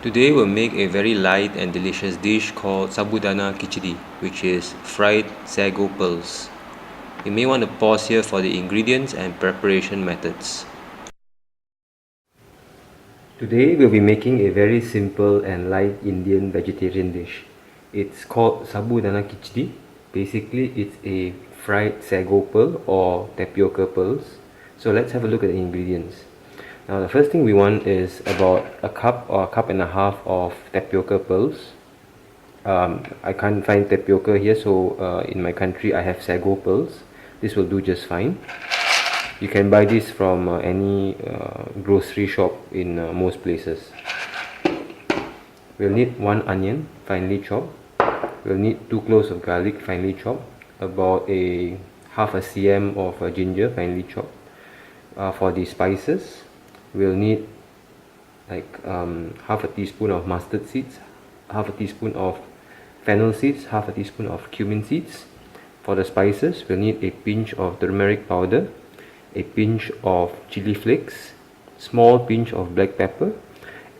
Today we'll make a very light and delicious dish called Sabudana Khichdi, which is fried Sago Pearls. You may want to pause here for the ingredients and preparation methods. Today we'll be making a very simple and light Indian vegetarian dish. It's called Sabudana Khichdi. Basically it's a fried Sago Pearl or Tapioca Pearls. So let's have a look at the ingredients. Now the first thing we want is about a cup or a cup and a half of Tapioca Pearls. I can't find tapioca here, so in my country I have Sago Pearls. This will do just fine. You can buy this from any grocery shop in most places. We'll need 1 onion finely chopped. We'll need 2 cloves of garlic finely chopped. About half a cm of ginger finely chopped. For the spices, we'll need like half a teaspoon of mustard seeds, half a teaspoon of fennel seeds, half a teaspoon of cumin seeds. For the spices, we'll need a pinch of turmeric powder, a pinch of chilly flakes, small pinch of black pepper,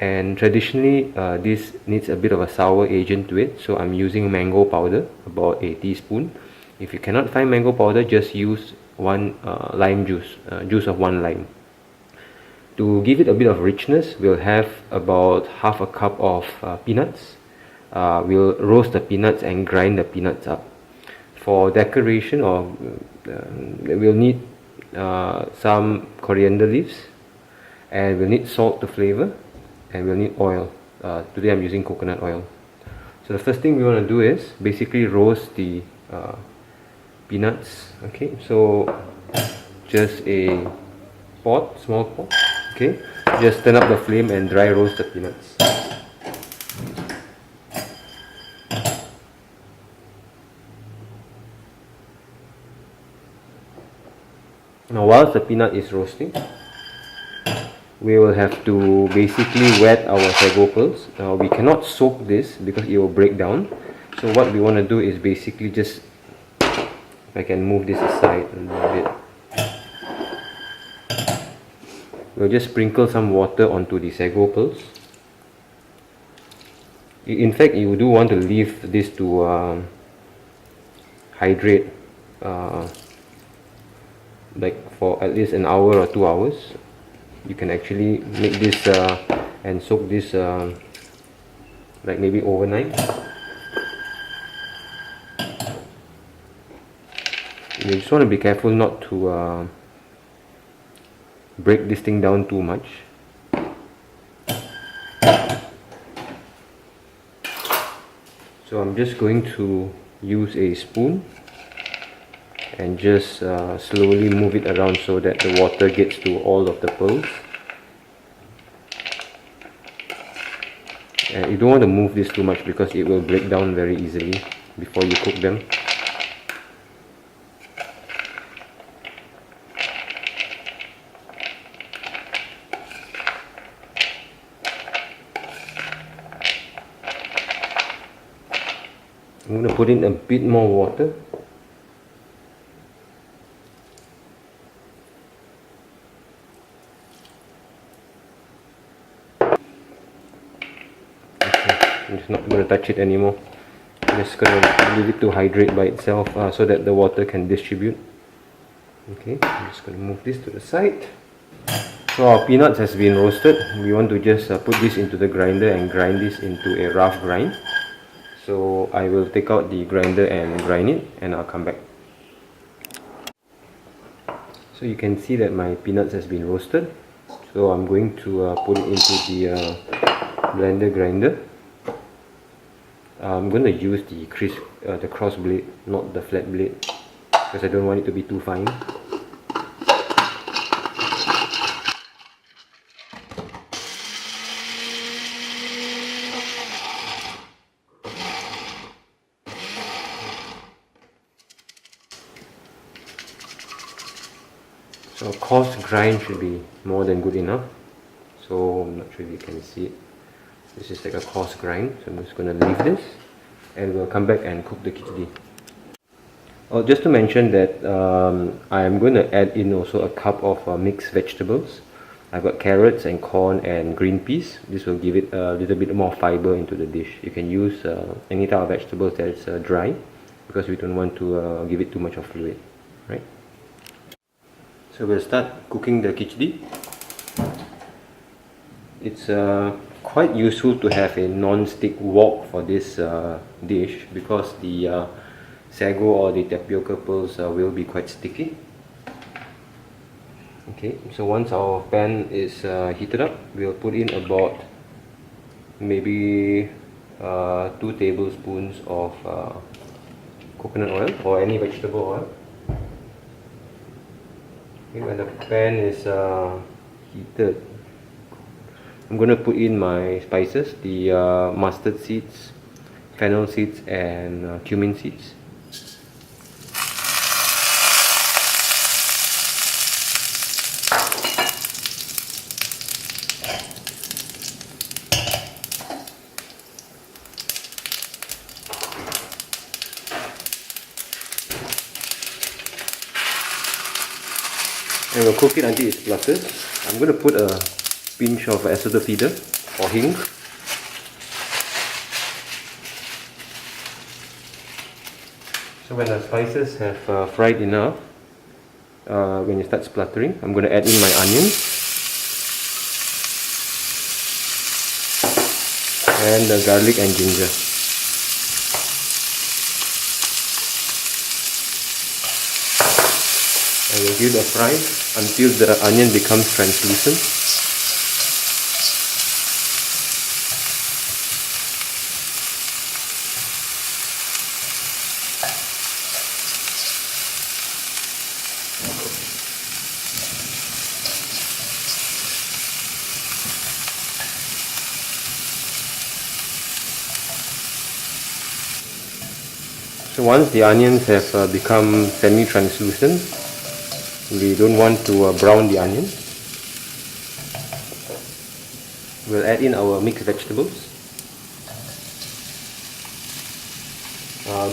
and traditionally this needs a bit of a sour agent to it, so I'm using mango powder, about a teaspoon. If you cannot find mango powder, just use one lime juice, juice of 1 lime. To give it a bit of richness, we'll have about half a cup of peanuts. We'll roast the peanuts and grind the peanuts up. For decoration, we'll need some coriander leaves, and we'll need salt to flavor, and we'll need oil. Today I'm using coconut oil. So the first thing we want to do is basically roast the peanuts. Okay, so just a small pot. Okay, just turn up the flame and dry roast the peanuts. Now whilst the peanut is roasting, we will have to basically wet our Sago Pearls. Now we cannot soak this because it will break down. So what we want to do is basically just, if I can move this aside a little bit, we'll just sprinkle some water onto the Sago Pearls. In fact, you do want to leave this to hydrate like for at least an hour or 2 hours. You can actually make this and soak this like maybe overnight. You just want to be careful not to break this thing down too much. So I'm just going to use a spoon and just slowly move it around so that the water gets to all of the pearls. And you don't want to move this too much because it will break down very easily before you cook them. I'm going to put in a bit more water. I'm just not going to touch it anymore. I'm just going to leave it to hydrate by itself so that the water can distribute. Okay, I'm just going to move this to the side. So our peanuts has been roasted. We want to just put this into the grinder and grind this into a rough grind. So I will take out the grinder and grind it, and I'll come back. So you can see that my peanuts has been roasted. So I'm going to put it into the blender grinder. I'm going to use the cross blade, not the flat blade, because I don't want it to be too fine. So a coarse grind should be more than good enough. So I'm not sure if you can see it. This is like a coarse grind, so I'm just going to leave this and we'll come back and cook the khichdi. Oh, just to mention that I am going to add in also a cup of mixed vegetables. I've got carrots and corn and green peas. This will give it a little bit more fiber into the dish. You can use any type of vegetables that is dry, because we don't want to give it too much of fluid, right? So we'll start cooking the khichdi. It's quite useful to have a non-stick wok for this dish, because the sago or the tapioca pearls will be quite sticky. Okay, so once our pan is heated up, we'll put in about maybe 2 tablespoons of coconut oil or any vegetable oil. Okay, when the pan is heated, I'm going to put in my spices, the mustard seeds, fennel seeds and cumin seeds. And we'll cook it until it splutters. I'm going to put a pinch of Asafetida or Hinq. So when the spices have fried enough, when you start spluttering, I'm going to add in my onions and the garlic and ginger. I will give it a fry until the onion becomes translucent. So once the onions have become semi-translucent, we don't want to brown the onion. We'll add in our mixed vegetables.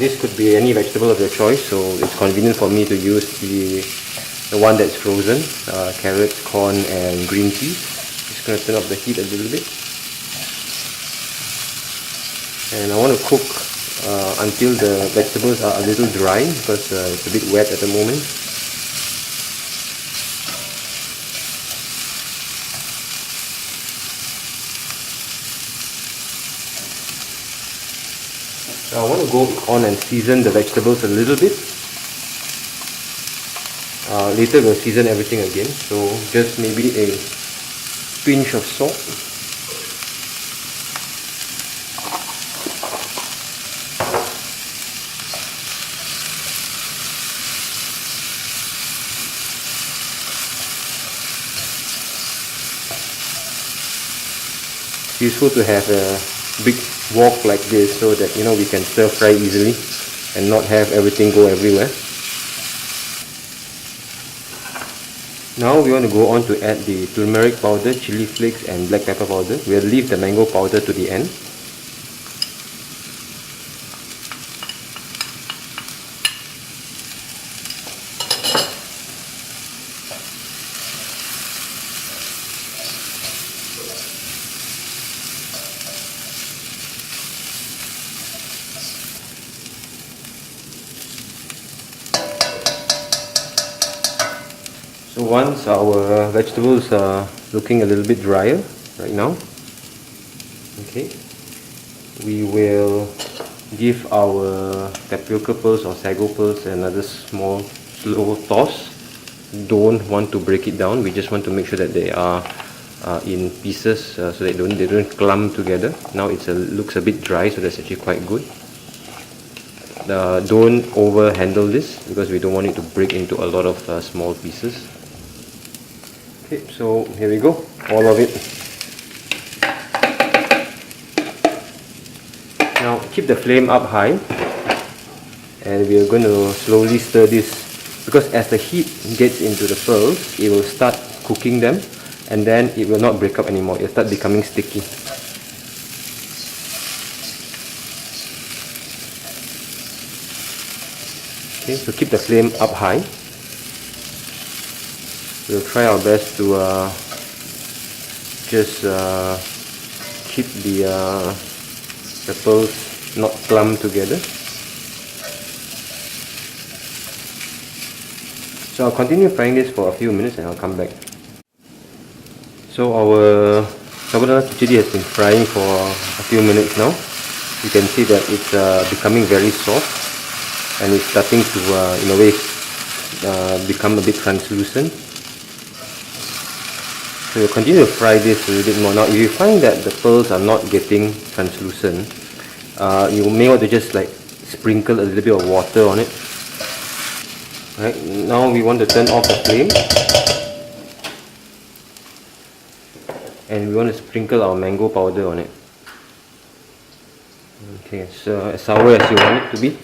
This could be any vegetable of your choice, so it's convenient for me to use the one that's frozen, carrots, corn and green peas. Just going to turn up the heat a little bit. And I want to cook until the vegetables are a little dry, because it's a bit wet at the moment. I want to go on and season the vegetables a little bit. Later we'll season everything again, so just maybe a pinch of salt. It's useful to have a big wok like this, so that we can stir fry easily and not have everything go everywhere. Now we want to go on to add the turmeric powder, chilli flakes and black pepper powder. We'll leave the mango powder to the end. So once our vegetables are looking a little bit drier right now, okay, we will give our tapioca pearls or sago pearls another small slow toss. Don't want to break it down, we just want to make sure that they are in pieces, so they don't clump together. Now it looks a bit dry, so that's actually quite good. Don't over handle this, because we don't want it to break into a lot of small pieces. Okay, so here we go, all of it. Now keep the flame up high, and we are going to slowly stir this, because as the heat gets into the pearls, it will start cooking them, and then it will not break up anymore, it will start becoming sticky. Okay, so keep the flame up high. We'll try our best to just keep the pearls not clumped together. So I'll continue frying this for a few minutes and I'll come back. So our Sabudana Khichdi has been frying for a few minutes now. You can see that it's becoming very soft and it's starting to in a way become a bit translucent. So we'll continue to fry this a little bit more. Now if you find that the pearls are not getting translucent, you may want to just like sprinkle a little bit of water on it. Right, now we want to turn off the flame and we want to sprinkle our mango powder on it. Okay, so as sour as you want it to be.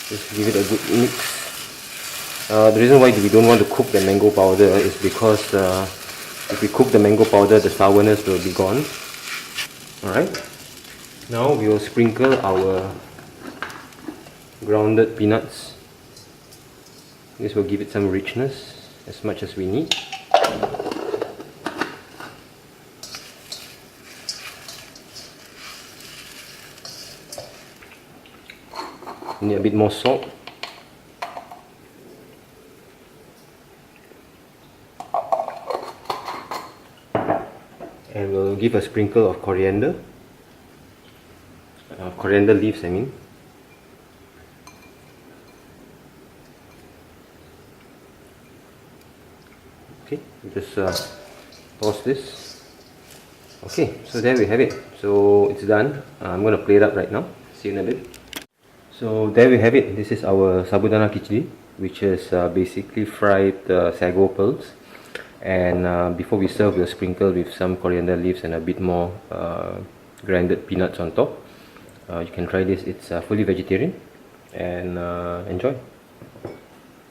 Just give it a good mix. The reason why we don't want to cook the mango powder is because if we cook the mango powder, the sourness will be gone. Alright, now we will sprinkle our grounded peanuts. This will give it some richness as much as we need. We need a bit more salt. And we'll give a sprinkle of coriander. Coriander leaves, I mean. Okay, just toss this. Okay, so there we have it. So it's done. I'm going to plate it up right now. See you in a bit. So there we have it. This is our Sabudana Khichdi, which is basically fried sago pearls. And before we serve, we'll sprinkle with some coriander leaves and a bit more grinded peanuts on top. You can try this. It's fully vegetarian, and enjoy.